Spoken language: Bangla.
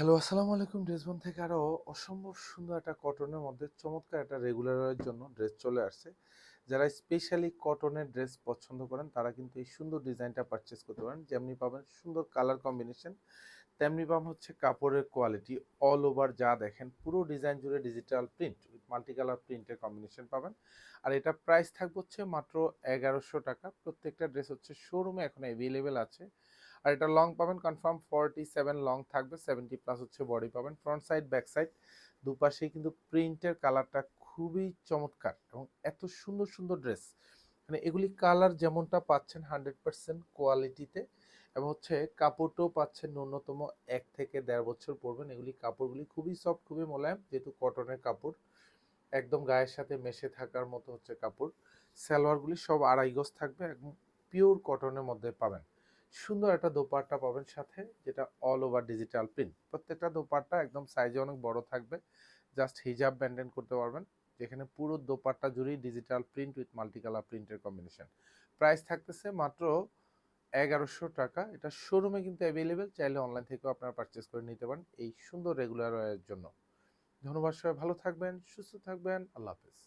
হ্যালো, আসসালামু আলাইকুম। ড্রেসবন থেকে আরো অসম্ভব সুন্দর একটা কটনের মধ্যে চমৎকার একটা রেগুলারের জন্য ড্রেস চলে আসছে। যারা স্পেশালি কটনের ড্রেস পছন্দ করেন তারা কিন্তু এই সুন্দর ডিজাইনটা পারচেজ করতে পারেন। যেমনি পাবেন সুন্দর কালার কম্বিনেশন, তেমনি পাবেন হচ্ছে কাপড়ের কোয়ালিটি। অল ওভার যা দেখেন পুরো ডিজাইন জুড়ে digital print with multi colour প্রিন্টের কম্বিনেশন পাবেন। আর এটা প্রাইস থাকবে হচ্ছে মাত্র ১১০০ টাকা। প্রত্যেকটা ড্রেস হচ্ছে শোরুমে এখন অ্যাভেলেবেল আছে। আর এটা লং পাবেন কনফার্ম 47 লং থাকবে, 70 প্লাস হচ্ছে বডি পাবেন। ফ্রন্ট সাইড ব্যাক সাইড দুপাশেই কিন্তু প্রিন্টের কালারটা খুবই চমৎকার এবং এত সুন্দর সুন্দর ড্রেস, মানে এগুলি কালার যেমনটা পাচ্ছেন 100% কোয়ালিটিতে, এবং হচ্ছে কাপড়টাও পাচ্ছেন ন্যূনতম 1 থেকে 1.5 বছর পরবেন। এগুলি কাপড়গুলি খুবই সফট, খুবই মোলায়েম, যেহেতু কটনের কাপড় একদম গায়ের সাথে মেশে থাকার মতো হচ্ছে কাপড়। সালোয়ারগুলি সব 2.5 গজ থাকবে, একদম পিওর কটনের মধ্যে পাবেন। সুন্দর একটা দোপাট্টা পাবেন সাথে, যেটা অল ওভার ডিজিটাল প্রিন্ট। প্রত্যেকটা দোপাট্টা একদম সাইজে অনেক বড় থাকবে, জাস্ট হিজাব মেনটেন করতে পারবেন, যেখানে পুরো দোপাট্টা জুড়েই digital print with multi colour প্রিন্টের কম্বিনেশন। প্রাইস থাকতেছে মাত্র ১১০০ টাকা। এটা শোরুমে কিন্তু অ্যাভেলেবেল, চাইলে অনলাইন থেকেও আপনারা পারচেস করে নিতে পারেন এই সুন্দর রেগুলার ওয়ারের জন্য। ধন্যবাদ, সবাই ভালো থাকবেন, সুস্থ থাকবেন, আল্লাহ হাফেজ।